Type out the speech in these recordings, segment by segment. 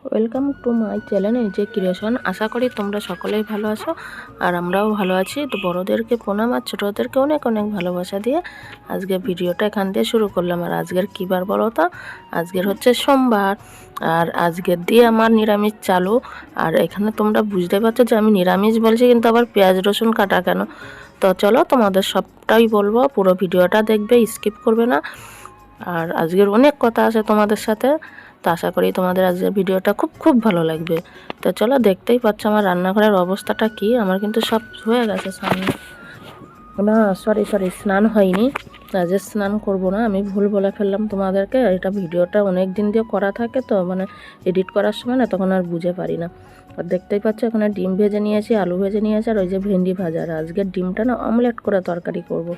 Welcome to my channel যে creation. আশা করি তোমরা সকলেই ভালো আছো আর আমরাও ভালো আছি। তো বড়োদেরকে প্রণাম আর ছোটোদেরকে অনেক অনেক ভালোবাসা দিয়ে আজকে ভিডিওটা এখান দিয়ে শুরু করলাম। আর আজকের কী বার বলো তো? আজকের হচ্ছে সোমবার। আর আজকের দিয়ে আমার নিরামিষ চালু। আর এখানে তোমরা বুঝতে পারছো যে আমি নিরামিষ বলছি, কিন্তু আবার পেঁয়াজ রসুন কাটা কেন। তো চলো তোমাদের সবটাই বলবো, পুরো ভিডিওটা দেখবে, স্কিপ করবে না। আর আজকের অনেক কথা আছে তোমাদের সাথে। তো আশা করি তোমাদের আজকের ভিডিওটা খুব খুব ভালো লাগবে। তো চলো, দেখতেই পাচ্ছ আমার রান্নাঘরের অবস্থাটা কি। আমার কিন্তু সব হয়ে গেছে সামনে, না সরি স্নান হয়নি। আজকে স্নান করব না, আমি ভুল বলে ফেললাম তোমাদেরকে। এটা ভিডিওটা অনেক দিন দিয়ে করা থাকে তো, মানে এডিট করার সময় না তখন আর বুঝে পারি না। আর দেখতেই পাচ্ছ এখানে ডিম ভেজে নিয়েছি, আলু ভেজে নিয়েছি, আর ওই যে ভেন্ডি ভাজা। আর আজকের ডিমটা না অমলেট করে তরকারি করব।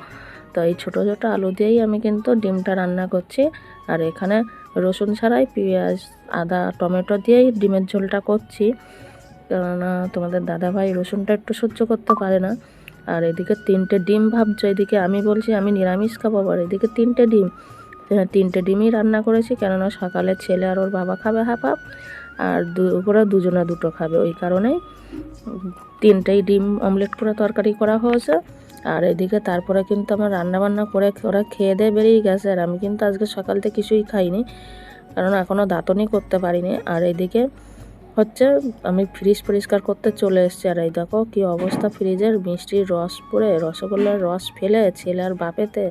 তো এই ছোটো ছোটো আলু দিয়েই আমি কিন্তু ডিমটা রান্না করছি। আর এখানে রসুন ছাড়াই পেঁয়াজ আদা টমেটো দিয়েই ডিমের ঝোলটা করছি, কেননা তোমাদের দাদাভাই রসুনটা একটু সহ্য করতে পারে না। আর এদিকে 3টে ডিম ভাবছো, এদিকে আমি বলছি আমি নিরামিষ খাবো, আর এদিকে 3টে ডিম। 3টে ডিমই রান্না করেছি, কেননা সকালে ছেলে আর ওর বাবা খাবে হাফ হাফ, আর ওরা দুজনে দুটো খাবে। ওই কারণেই 3টেই ডিম অমলেট করে তরকারি করা হয়েছে। আর এদিকে তারপরে কিন্তু আমার রান্নাবান্না করে ওরা খেয়ে দিয়ে বেরিয়ে গেছে। আর আমি কিন্তু আজকে সকাল থেকে কিছুই খাইনি, কারণ এখনও দাঁতনই করতে পারিনি। আর এদিকে হচ্ছে আমি ফ্রিজ পরিষ্কার করতে চলে এসেছি। আর এই দেখো কী অবস্থা, ফ্রিজের মিষ্টির রস পড়ে রসগোল্লার রস ফেলে ছেলে আর বাপেতে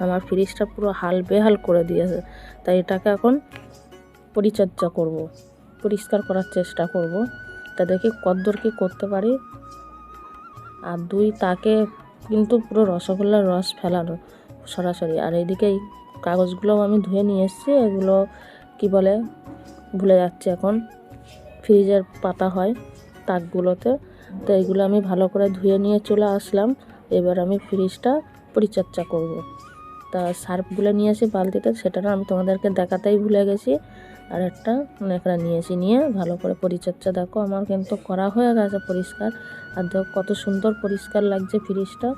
আমার ফ্রিজটা পুরো হাল বেহাল করে দিয়েছে। তাই এটাকে এখন পরিচর্যা করব, পরিষ্কার করার চেষ্টা করব। তা দেখি কতদূর কী করতে পারি। আর 2 তাকে কিন্তু পুরো রসগোল্লার রস ফেলানো সরাসরি। আর এইদিকে এই কাগজগুলোও আমি ধুয়ে নিয়ে এসেছি, এগুলো কি বলে ভুলে যাচ্ছি এখন, ফ্রিজের পাতা হয় তাকগুলোতে। তো এইগুলো আমি ভালো করে ধুয়ে নিয়ে চলে আসলাম। এবার আমি ফ্রিজটা পরিচর্যা করব। তা সার্ফগুলো নিয়ে এসে বালতিতে, সেটা আমি তোমাদেরকে দেখাতেই ভুলে গেছি। আর একটা এখানে নিয়েছি, নিয়ে ভালো করে পরিচর্যা দেখো আমার কিন্তু করা হয়ে গেছে পরিষ্কার। আর দেখো কত সুন্দর পরিষ্কার লাগছে ফ্রিজটা,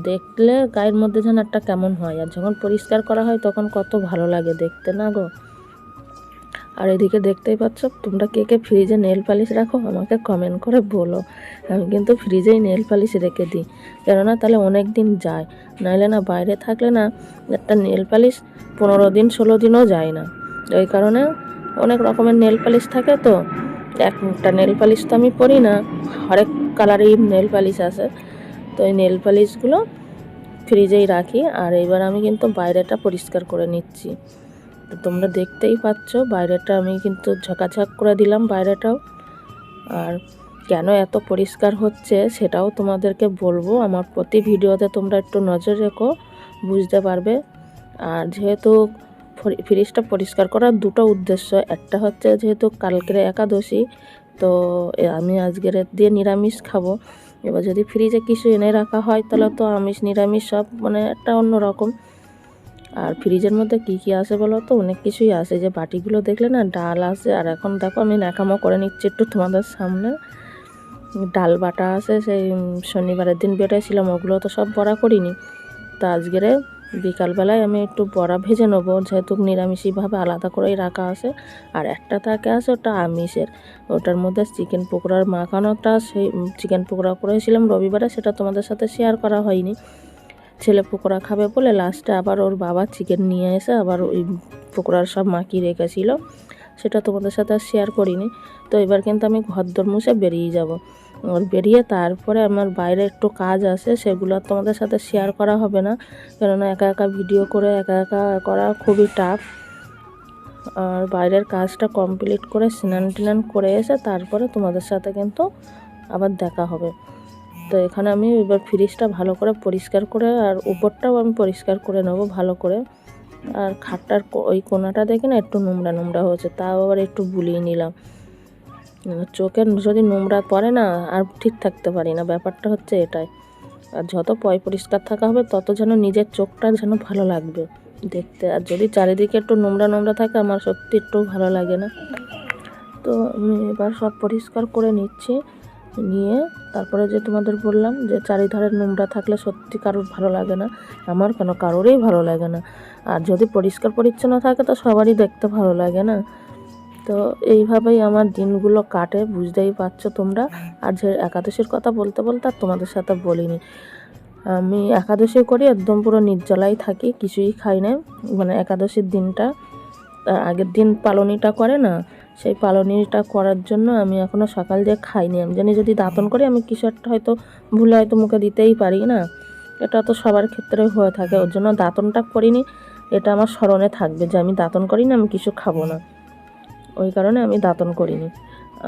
দেখলে গায়ের মধ্যে যেন একটা কেমন হয়। আর যখন পরিষ্কার করা হয় তখন কত ভালো লাগে দেখতে, না গো? আর এদিকে দেখতেই পাচ্ছ, তোমরা কে কে ফ্রিজে নেল পালিশ রাখো আমাকে কমেন্ট করে বলো। আমি কিন্তু ফ্রিজেই নেল পালিশ রেখে দিই, কেননা তাহলে অনেক দিন যায়। নাহলে না বাইরে থাকলে না একটা নেল পালিশ 15 দিন 16 দিনও যায় না। ওই কারণে অনেক রকমের নেল পালিশ থাকে, তো একটা নেল পালিশ তো আমি পরি না, হরেক কালারেরই নেল পালিশ আছে। তো এই নেল পালিশগুলো ফ্রিজেই রাখি। আর এইবার আমি কিন্তু বাইরেটা পরিষ্কার করে নিচ্ছি। তো তোমরা দেখতেই পাচ্ছ বাইরেটা আমি কিন্তু ঝকাঝক করে দিলাম বাইরেটাও। আর কেন এত পরিষ্কার হচ্ছে সেটাও তোমাদেরকে বলবো। আমার প্রতি ভিডিওতে তোমরা একটু নজর রেখো, বুঝতে পারবে। আর যেহেতু ফ্রিজটা পরিষ্কার করার 2টো উদ্দেশ্য, একটা হচ্ছে যেহেতু কালকের একাদশী, তো আমি আজকের দিয়ে নিরামিষ খাবো। এবার যদি ফ্রিজে কিছু এনে রাখা হয় তাহলে তো আমিষ নিরামিষ সব মানে একটা অন্য রকম। আর ফ্রিজের মধ্যে কী কী আসে বলো তো? অনেক কিছুই আসে, যে বাটিগুলো দেখলে না ডাল আসে। আর এখন দেখো আমি ন্যাকামো করে নিচ্ছি একটু তোমাদের সামনে, ডাল বাটা আছে, সেই শনিবারের দিন বেটেছিলাম, ওগুলো তো সব বড়া করিনি। তা আজকের বিকালবেলায় আমি একটু বড়া ভেজে নেবো, যেহেতু নিরামিষভাবে আলাদা করেই রাখা আছে। আর একটা থাকে আছে ওটা আমিষের, ওটার মধ্যে চিকেন পকোড়ার মাখানোটা, সেই চিকেন পকোড়া করেছিলাম রবিবারে, সেটা তোমাদের সাথে শেয়ার করা হয়নি। ছেলে পকোড়া খাবে বলে লাস্টে আবার ওর বাবা চিকেন নিয়ে এসে আবার ওই পকোড়ার সব মাখিয়ে রেখেছিলো, সেটা তোমাদের সাথে আর শেয়ার করিনি। তো এবার কিন্তু আমি ঘরদোর মুছে বেরিয়ে যাব। আর বেরিয়ে তারপরে আমার বাইরে একটু কাজ আছে, সেগুলো তোমাদের সাথে শেয়ার করা হবে না, কেননা একা একা ভিডিও করে একা একা করা খুবই টাফ। আর বাইরের কাজটা কমপ্লিট করে স্নান টান করে এসে তারপরে তোমাদের সাথে কিন্তু আবার দেখা হবে। তো এখানে আমি এবার ফ্রিজটা ভালো করে পরিষ্কার করে, আর উপরটাও আমি পরিষ্কার করে নেবো ভালো করে। আর খাটটার ওই কোনাটা দেখে না একটু নোংরা নোংরা হয়েছে, তাও আবার একটু বুলিয়ে নিলাম। চোখে যদি নোংরা পড়ে না আর ঠিক থাকতে পারি না, ব্যাপারটা হচ্ছে এটাই। আর যত পরিষ্কার থাকা হবে তত যেন নিজের চোখটা যেন ভালো লাগবে দেখতে। আর যদি চারিদিকে একটু নোংরা নোংরা থাকে আমার সত্যি একটু ভালো লাগে না। তো আমি এবার সব পরিষ্কার করে নিচ্ছি, নিয়ে তারপরে যে তোমাদের বললাম যে চারিধারে নোংরা থাকলে সত্যি কারোর ভালো লাগে না, আমার কেন কারোরই ভালো লাগে না। আর যদি পরিষ্কার পরিচ্ছন্ন থাকে তো সবারই দেখতে ভালো লাগে না। তো এইভাবেই আমার দিনগুলো কাটে, বুঝতেই পারছো তোমরা। আর যে একাদশীর কথা বলতে বলতে আর তোমাদের সাথে বলিনি, আমি একাদশী করি, একদম পুরো নির্জলাই থাকি, কিছুই খাই না। মানে একাদশীর দিনটা আগের দিন পালনীটা করে না, সেই পালনীটা করার জন্য আমি এখনও সকাল দিয়ে খাইনি। আমি জানি যদি দাঁতন করি আমি কিছু একটা হয়তো ভুলে হয়তো মুখে দিতেই পারি না, এটা তো সবার ক্ষেত্রে হয়ে থাকে, ওর জন্য দাঁতনটা করিনি। এটা আমার স্মরণে থাকবে যে আমি দাঁতন করি না, আমি কিছু খাবো না, ওই কারণে আমি দাঁতন করিনি।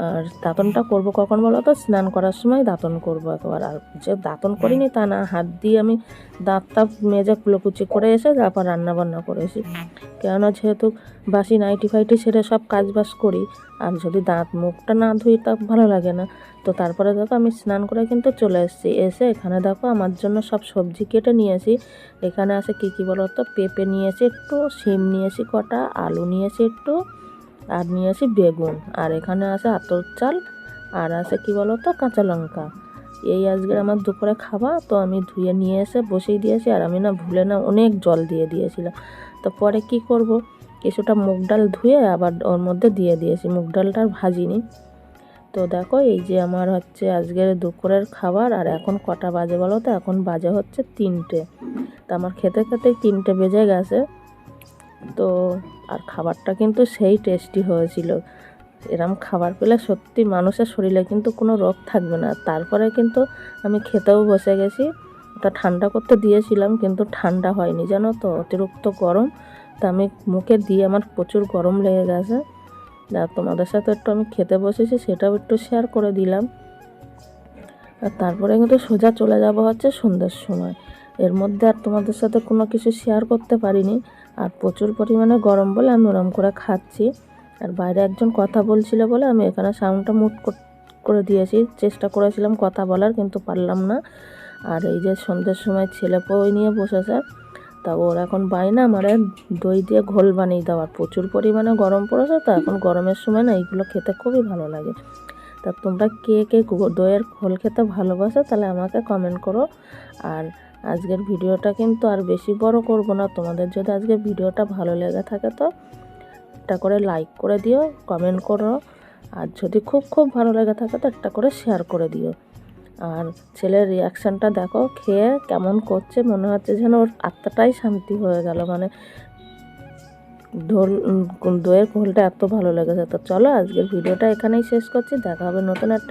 আর দাঁতনটা করব কখন বলো তো, স্নান করার সময় দাঁতন করব একবার। আর যে দাঁতন করিনি তা না, হাত দিয়ে আমি দাঁতটা মেজে কুলোকুচি করে এসে তারপর রান্নাবান্না করেছি। কেননা যেহেতু বাসি নাইটি ফাইটি সেরে সব কাজবাজ করি, আর যদি দাঁত মুখটা না ধুই তা ভালো লাগে না। তো তারপরে দেখো আমি স্নান করে কিন্তু চলে এসেছি। এসে এখানে দেখো আমার জন্য সব সবজি কেটে নিয়েছি। এখানে আছে কী কী বলো তো, পেঁপে নিয়েছি একটু, শিম নিয়েছি কটা, আলু নিয়েছি একটু, আর নিয়েছি বেগুন, আর এখানে আছে আতর চাল, আর আছে কি বলো তো, কাঁচা লঙ্কা। এই আজকের আমার দুপুরে খাওয়া। তো আমি ধুয়ে নিয়ে এসে বসিয়ে দিয়েছি, আর আমি না ভুলে না অনেক জল দিয়ে দিয়েছিলাম। তো পরে কি করব, কিছুটা মুগ ডাল ধুয়ে আবার ওর মধ্যে দিয়ে দিয়েছি, মুগ ডালটা আর ভাজিনি। তো দেখো এই যে আমার হচ্ছে আজকের দুপুরের খাবার। আর এখন কটা বাজে বলো তো, এখন বাজে হচ্ছে 3টে। তো আমার খেতে খেতে 3টে বেজে গেছে। তো আর খাবারটা কিন্তু সেই টেস্টি হয়েছিল। এরম খাবার পেলে সত্যি মানুষের শরীরে কিন্তু কোনো রোগ থাকবে না। তারপরে কিন্তু আমি খেতেও বসে গেছি। ওটা ঠান্ডা করতে দিয়েছিলাম কিন্তু ঠান্ডা হয়নি, জানো তো, অতিরিক্ত গরম। তা আমি মুখে দিয়ে আমার প্রচুর গরম লেগে গেছে। আর তোমাদের সাথে একটু আমি খেতে বসেছি, সেটাও একটু শেয়ার করে দিলাম। আর তারপরে কিন্তু সোজা চলে যাব হচ্ছে সন্ধ্যের সময়। এর মধ্যে আর তোমাদের সাথে কোনো কিছু শেয়ার করতে পারিনি। আর প্রচুর পরিমাণে গরম বলে আমি ওরম করে খাচ্ছি। আর বাইরে একজন কথা বলছিল বলে আমি এখানে সাউন্ডটা মিউট করে দিয়েছি। চেষ্টা করেছিলাম কথা বলার, কিন্তু পারলাম না। আর এই যে সন্ধ্যের সময় ছেলে পই নিয়ে বসেছে, তা ওর এখন বায়না মানে দই দিয়ে ঘোল বানিয়ে দেওয়ার। প্রচুর পরিমাণে গরম পড়েছে, তো এখন গরমের সময় না এইগুলো খেতে খুবই ভালো লাগে। তা তোমরা কে কে দইয়ের ঘোল খেতে ভালোবাসো তাহলে আমাকে কমেন্ট করো। আর আজকের ভিডিওটা কিন্তু আর বেশি বড় করব না। তোমাদের যদি আজকের ভিডিওটা ভালো লেগে থাকে তো একটা করে লাইক করে দিও, কমেন্ট করো। আর যদি খুব খুব ভালো লেগে থাকে তো একটা করে শেয়ার করে দিও। আর ছেলের রিয়াকশানটা দেখো, খেয়ে কেমন করছে, মনে হচ্ছে যেন ওর আত্মাটাই শান্তি হয়ে গেল। মানে দইয়ের ঘোলটা এত ভালো লেগেছে। তো চলো আজকের ভিডিওটা এখানেই শেষ করছি, দেখা হবে নতুন একটা